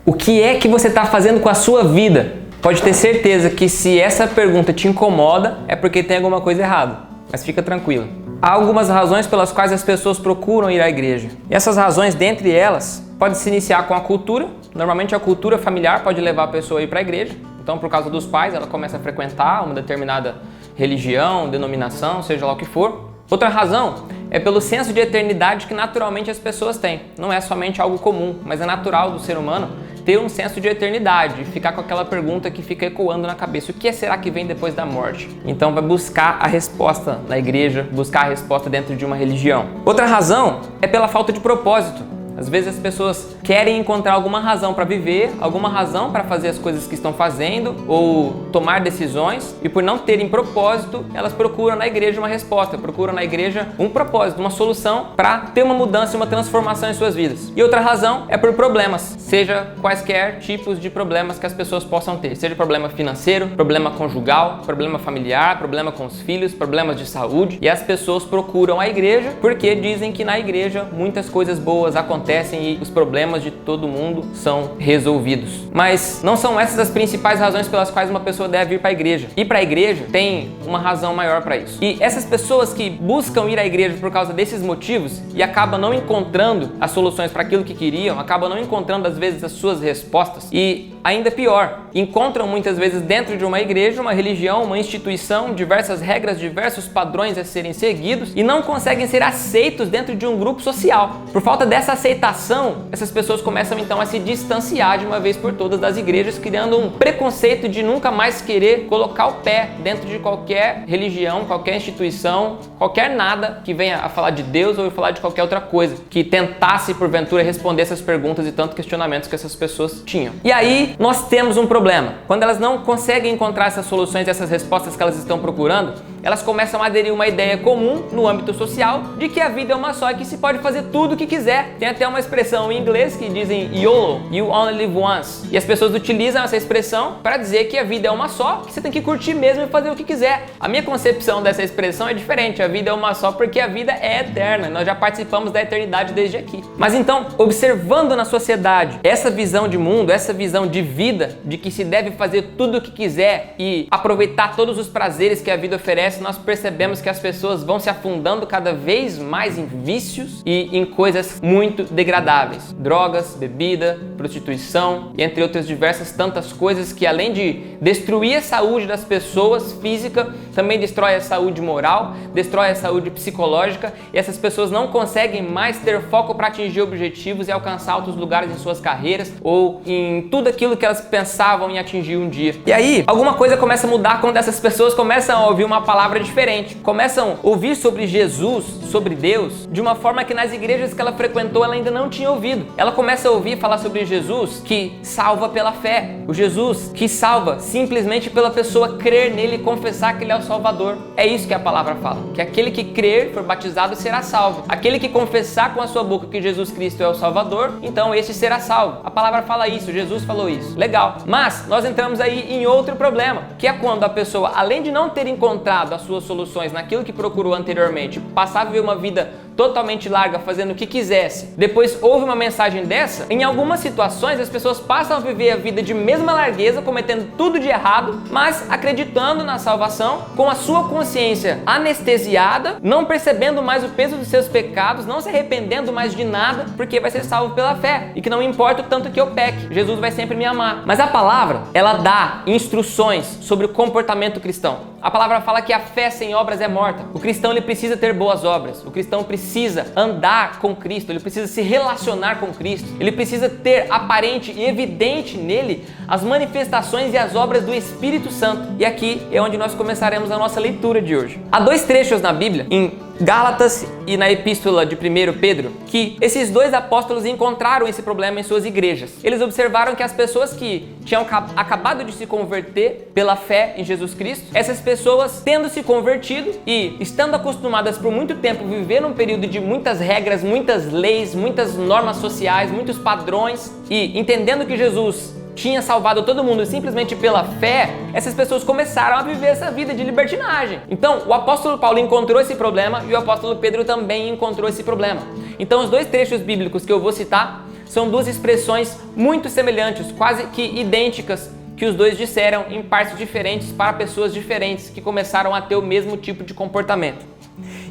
O que é que você está fazendo com a sua vida? Pode ter certeza que se essa pergunta te incomoda, é porque tem alguma coisa errada. Mas fica tranquilo. Há algumas razões pelas quais as pessoas procuram ir à igreja. E essas razões, dentre elas, pode se iniciar com a cultura. Normalmente a cultura familiar pode levar a pessoa a ir para a igreja. Então, por causa dos pais, ela começa a frequentar uma determinada religião, denominação, seja lá o que for. Outra razão é pelo senso de eternidade que naturalmente as pessoas têm. Não é somente algo comum, mas é natural do ser humano ter um senso de eternidade, ficar com aquela pergunta que fica ecoando na cabeça: o que será que vem depois da morte? Então vai buscar a resposta na igreja, buscar a resposta dentro de uma religião. Outra razão é pela falta de propósito. Às vezes as pessoas querem encontrar alguma razão para viver, alguma razão para fazer as coisas que estão fazendo ou tomar decisões, e por não terem propósito, elas procuram na igreja uma resposta, procuram na igreja um propósito, uma solução para ter uma mudança e uma transformação em suas vidas. E outra razão é por problemas, seja quaisquer tipos de problemas que as pessoas possam ter, seja problema financeiro, problema conjugal, problema familiar, problema com os filhos, problemas de saúde, e as pessoas procuram a igreja porque dizem que na igreja muitas coisas boas acontecem e os problemas de todo mundo são resolvidos. Mas não são essas as principais razões pelas quais uma pessoa deve ir para a igreja. Ir para a igreja tem uma razão maior para isso. E essas pessoas que buscam ir à igreja por causa desses motivos e acabam não encontrando as soluções para aquilo que queriam, acabam não encontrando às vezes as suas respostas, e ainda pior, encontram muitas vezes dentro de uma igreja, uma religião, uma instituição, diversas regras, diversos padrões a serem seguidos, e não conseguem ser aceitos dentro de um grupo social. Por falta dessa aceitação, essas pessoas começam então a se distanciar de uma vez por todas das igrejas, criando um preconceito de nunca mais querer colocar o pé dentro de qualquer religião, qualquer instituição, qualquer nada que venha a falar de Deus ou falar de qualquer outra coisa, que tentasse porventura responder essas perguntas e tantos questionamentos que essas pessoas tinham. E aí nós temos um problema. Quando elas não conseguem encontrar essas soluções, essas respostas que elas estão procurando, elas começam a aderir uma ideia comum no âmbito social de que a vida é uma só e que se pode fazer tudo o que quiser. Tem até uma expressão em inglês que dizem YOLO, you only live once. E as pessoas utilizam essa expressão para dizer que a vida é uma só, que você tem que curtir mesmo e fazer o que quiser. A minha concepção dessa expressão é diferente. A vida é uma só porque a vida é eterna. Nós já participamos da eternidade desde aqui. Mas então, observando na sociedade essa visão de mundo, essa visão de vida, de que se deve fazer tudo o que quiser e aproveitar todos os prazeres que a vida oferece, nós percebemos que as pessoas vão se afundando cada vez mais em vícios e em coisas muito degradáveis. Drogas, bebida, prostituição e entre outras diversas tantas coisas que, além de destruir a saúde das pessoas física, também destrói a saúde moral, destrói a saúde psicológica, e essas pessoas não conseguem mais ter foco para atingir objetivos e alcançar altos lugares em suas carreiras ou em tudo aquilo que elas pensavam em atingir um dia. E aí, alguma coisa começa a mudar quando essas pessoas começam a ouvir uma palavra diferente, começam a ouvir sobre Jesus, sobre Deus, de uma forma que nas igrejas que ela frequentou ela ainda não tinha ouvido. Ela começa a ouvir falar sobre Jesus que salva pela fé, o Jesus que salva simplesmente pela pessoa crer nele e confessar que ele é o Salvador. É isso que a palavra fala, que aquele que crer, for batizado, será salvo. Aquele que confessar com a sua boca que Jesus Cristo é o Salvador, então esse será salvo. A palavra fala isso, Jesus falou isso. Legal. Mas nós entramos aí em outro problema, que é quando a pessoa, além de não ter encontrado as suas soluções naquilo que procurou anteriormente, passar a viver uma vida totalmente larga, fazendo o que quisesse, depois houve uma mensagem dessa, em algumas situações as pessoas passam a viver a vida de mesma largueza, cometendo tudo de errado, mas acreditando na salvação, com a sua consciência anestesiada, não percebendo mais o peso dos seus pecados, não se arrependendo mais de nada, porque vai ser salvo pela fé, e que não importa o tanto que eu peque, Jesus vai sempre me amar. Mas a palavra, ela dá instruções sobre o comportamento cristão. A palavra fala que a fé sem obras é morta. O cristão, ele precisa ter boas obras. O cristão precisa andar com Cristo. Ele precisa se relacionar com Cristo. Ele precisa ter aparente e evidente nele as manifestações e as obras do Espírito Santo. E aqui é onde nós começaremos a nossa leitura de hoje. Há dois trechos na Bíblia, em Gálatas e na epístola de 1 Pedro, que esses dois apóstolos encontraram esse problema em suas igrejas. Eles observaram que as pessoas que tinham acabado de se converter pela fé em Jesus Cristo, essas pessoas tendo se convertido e estando acostumadas por muito tempo a viver num período de muitas regras, muitas leis, muitas normas sociais, muitos padrões, e entendendo que Jesus tinha salvado todo mundo simplesmente pela fé, essas pessoas começaram a viver essa vida de libertinagem. Então, o apóstolo Paulo encontrou esse problema e o apóstolo Pedro também encontrou esse problema. Então, os dois trechos bíblicos que eu vou citar são duas expressões muito semelhantes, quase que idênticas, que os dois disseram em partes diferentes para pessoas diferentes que começaram a ter o mesmo tipo de comportamento.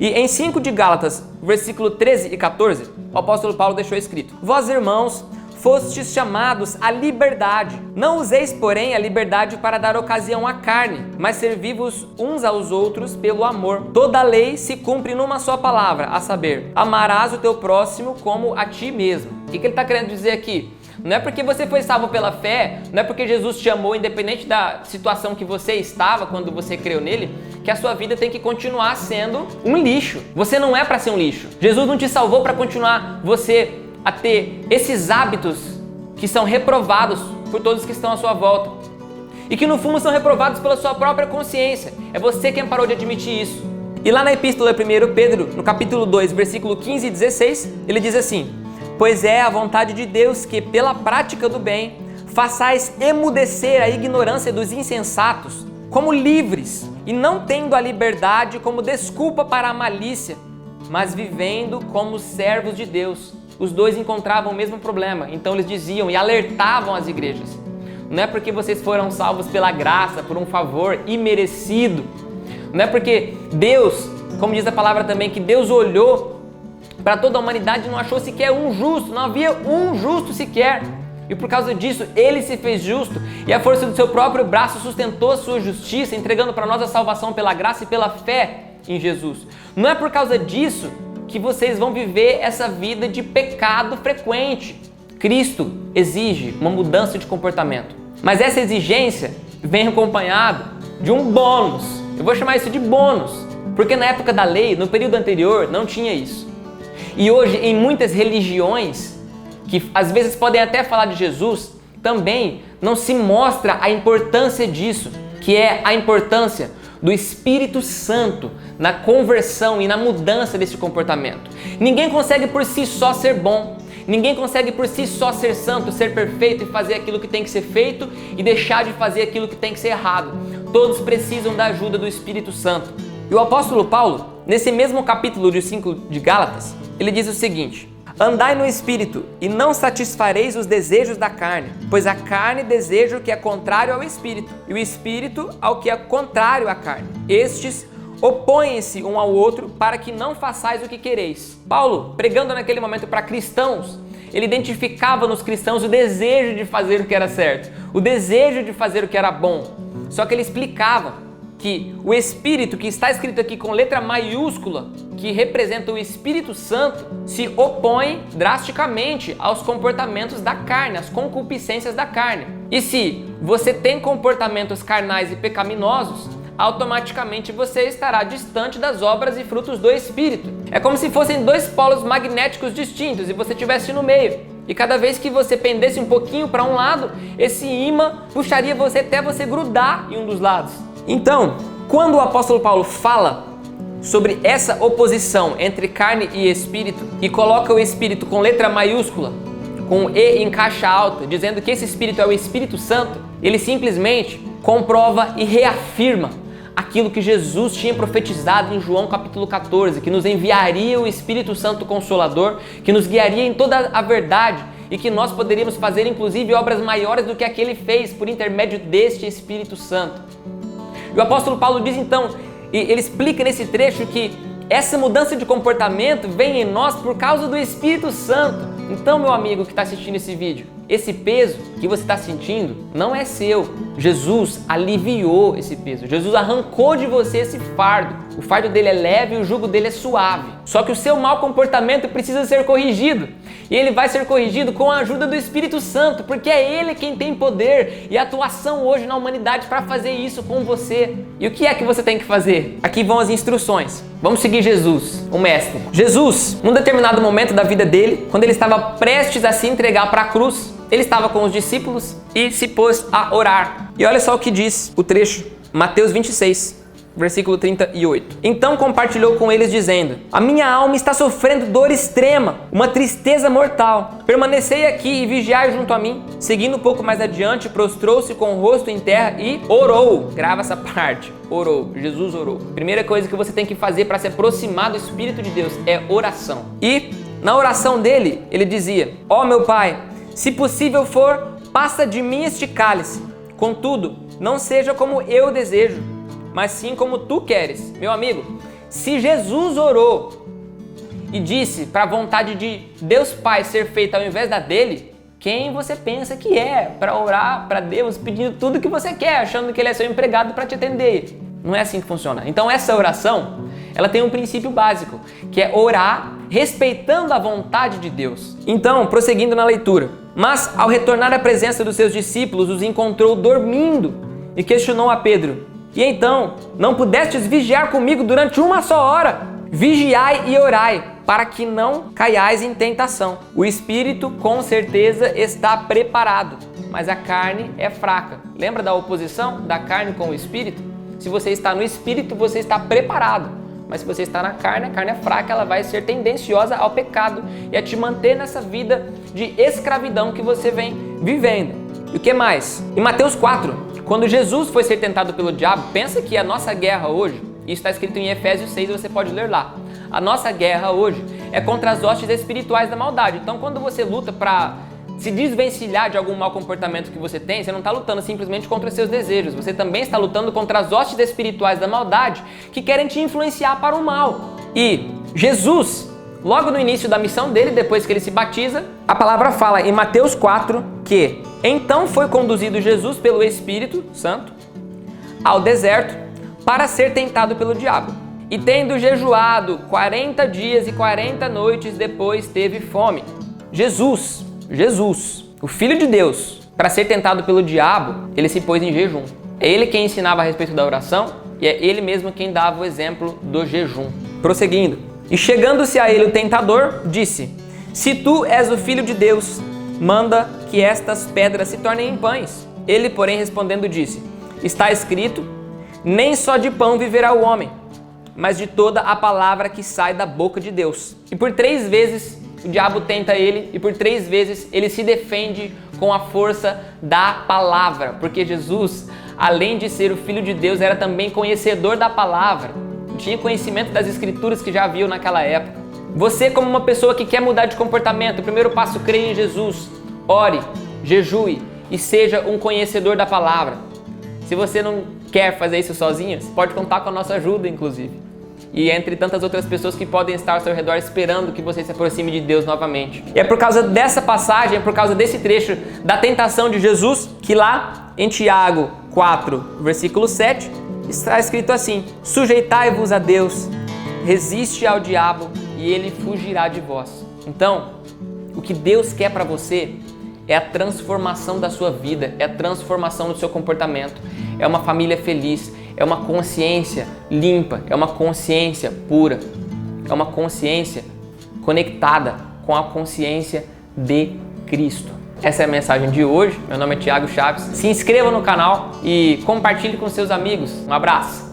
E em 5 de Gálatas, versículo 13 e 14, o apóstolo Paulo deixou escrito: Vós, irmãos, fostes chamados à liberdade. Não useis, porém, a liberdade para dar ocasião à carne, mas servi-vos uns aos outros pelo amor. Toda a lei se cumpre numa só palavra, a saber, amarás o teu próximo como a ti mesmo. O que ele está querendo dizer aqui? Não é porque você foi salvo pela fé, não é porque Jesus te amou, independente da situação que você estava quando você creu nele, que a sua vida tem que continuar sendo um lixo. Você não é para ser um lixo. Jesus não te salvou para continuar você a ter esses hábitos que são reprovados por todos que estão à sua volta. E que no fundo são reprovados pela sua própria consciência. É você quem parou de admitir isso. E lá na epístola 1 Pedro, no capítulo 2, versículo 15 e 16, ele diz assim: Pois é a vontade de Deus que, pela prática do bem, façais emudecer a ignorância dos insensatos, como livres, e não tendo a liberdade como desculpa para a malícia, mas vivendo como servos de Deus. Os dois encontravam o mesmo problema, então eles diziam e alertavam as igrejas: não é porque vocês foram salvos pela graça, por um favor imerecido, não é porque Deus, como diz a palavra também, que Deus olhou para toda a humanidade e não achou sequer um justo, não havia um justo sequer. E por causa disso, ele se fez justo e a força do seu próprio braço sustentou a sua justiça, entregando para nós a salvação pela graça e pela fé em Jesus. Não é por causa disso que vocês vão viver essa vida de pecado frequente. Cristo exige uma mudança de comportamento. Mas essa exigência vem acompanhada de um bônus. Eu vou chamar isso de bônus, porque na época da lei, no período anterior, não tinha isso. E hoje, em muitas religiões, que às vezes podem até falar de Jesus, também não se mostra a importância disso, que é a importância do Espírito Santo na conversão e na mudança desse comportamento. Ninguém consegue por si só ser bom, ninguém consegue por si só ser santo, ser perfeito e fazer aquilo que tem que ser feito e deixar de fazer aquilo que tem que ser errado. Todos precisam da ajuda do Espírito Santo. E o apóstolo Paulo, nesse mesmo capítulo de 5 de Gálatas, ele diz o seguinte: Andai no Espírito, e não satisfareis os desejos da carne, pois a carne deseja o que é contrário ao Espírito, e o Espírito ao que é contrário à carne. Estes opõem-se um ao outro para que não façais o que quereis. Paulo, pregando naquele momento para cristãos, ele identificava nos cristãos o desejo de fazer o que era certo, o desejo de fazer o que era bom. Só que ele explicava que o Espírito, que está escrito aqui com letra maiúscula, que representa o Espírito Santo, se opõe drasticamente aos comportamentos da carne, às concupiscências da carne. E se você tem comportamentos carnais e pecaminosos, automaticamente você estará distante das obras e frutos do Espírito. É como se fossem dois polos magnéticos distintos e você estivesse no meio. E cada vez que você pendesse um pouquinho para um lado, esse imã puxaria você até você grudar em um dos lados. Então, quando o apóstolo Paulo fala sobre essa oposição entre carne e espírito e coloca o espírito com letra maiúscula, com E em caixa alta, dizendo que esse espírito é o Espírito Santo, ele simplesmente comprova e reafirma aquilo que Jesus tinha profetizado em João capítulo 14, que nos enviaria o Espírito Santo Consolador, que nos guiaria em toda a verdade e que nós poderíamos fazer inclusive obras maiores do que a que ele fez por intermédio deste Espírito Santo. E o apóstolo Paulo diz então, e ele explica nesse trecho que essa mudança de comportamento vem em nós por causa do Espírito Santo. Então, meu amigo que está assistindo esse vídeo, esse peso que você está sentindo não é seu. Jesus aliviou esse peso. Jesus arrancou de você esse fardo. O fardo dele é leve e o jugo dele é suave. Só que o seu mau comportamento precisa ser corrigido. E ele vai ser corrigido com a ajuda do Espírito Santo, porque é ele quem tem poder e atuação hoje na humanidade para fazer isso com você. E o que é que você tem que fazer? Aqui vão as instruções. Vamos seguir Jesus, o mestre. Jesus, num determinado momento da vida dele, quando ele estava prestes a se entregar para a cruz, ele estava com os discípulos e se pôs a orar. E olha só o que diz o trecho, Mateus 26. Versículo 38. Então compartilhou com eles dizendo: A minha alma está sofrendo dor extrema, uma tristeza mortal. Permanecei aqui e vigiai junto a mim. Seguindo um pouco mais adiante, prostrou-se com o rosto em terra e orou. Grava essa parte. Orou. Jesus orou. Primeira coisa que você tem que fazer para se aproximar do Espírito de Deus é oração. E Na oração dele, ele dizia: ó meu Pai, se possível for, passa de mim este cálice. Contudo, não seja como eu desejo, mas sim como tu queres. Meu amigo, se Jesus orou e disse para a vontade de Deus Pai ser feita ao invés da dele, quem você pensa que é para orar para Deus pedindo tudo que você quer, achando que ele é seu empregado para te atender? Não é assim que funciona. Então essa oração, ela tem um princípio básico, que é orar respeitando a vontade de Deus. Então, prosseguindo na leitura. Mas ao retornar à presença dos seus discípulos, os encontrou dormindo e questionou a Pedro: e então, não pudestes vigiar comigo durante uma só hora? Vigiai e orai, para que não caiais em tentação. O espírito com certeza está preparado, mas a carne é fraca. Lembra da oposição da carne com o espírito? Se você está no espírito, você está preparado. Mas se você está na carne, a carne é fraca, ela vai ser tendenciosa ao pecado e a te manter nessa vida de escravidão que você vem vivendo. E o que mais? Em Mateus 4, quando Jesus foi ser tentado pelo diabo, pensa que a nossa guerra hoje, isso está escrito em Efésios 6, você pode ler lá. A nossa guerra hoje é contra as hostes espirituais da maldade. Então, quando você luta para se desvencilhar de algum mau comportamento que você tem, você não está lutando simplesmente contra os seus desejos. Você também está lutando contra as hostes espirituais da maldade que querem te influenciar para o mal. E Jesus, logo no início da missão dele, depois que ele se batiza, a palavra fala em Mateus 4 que então foi conduzido Jesus pelo Espírito Santo ao deserto para ser tentado pelo diabo. E tendo jejuado 40 dias e 40 noites depois teve fome. Jesus, o Filho de Deus, para ser tentado pelo diabo, ele se pôs em jejum. É ele quem ensinava a respeito da oração e é ele mesmo quem dava o exemplo do jejum. Prosseguindo. E chegando-se a ele o tentador, disse: se tu és o Filho de Deus, manda que estas pedras se tornem em pães. Ele, porém, respondendo, disse: está escrito, nem só de pão viverá o homem, mas de toda a palavra que sai da boca de Deus. E por 3 vezes o diabo tenta ele e por 3 vezes ele se defende com a força da palavra, porque Jesus, além de ser o Filho de Deus, era também conhecedor da palavra, tinha conhecimento das escrituras que já haviam naquela época. Você, como uma pessoa que quer mudar de comportamento, o primeiro passo, creia em Jesus, ore, jejue e seja um conhecedor da palavra. Se você não quer fazer isso sozinho, você pode contar com a nossa ajuda, inclusive. E entre tantas outras pessoas que podem estar ao seu redor esperando que você se aproxime de Deus novamente. E é por causa dessa passagem, é por causa desse trecho da tentação de Jesus, que lá em Tiago 4, versículo 7, está escrito assim: sujeitai-vos a Deus, resiste ao diabo e ele fugirá de vós. Então, o que Deus quer para você é a transformação da sua vida, é a transformação do seu comportamento, é uma família feliz, é uma consciência limpa, é uma consciência pura, é uma consciência conectada com a consciência de Cristo. Essa é a mensagem de hoje. Meu nome é Thiago Chaves. Se inscreva no canal e compartilhe com seus amigos. Um abraço!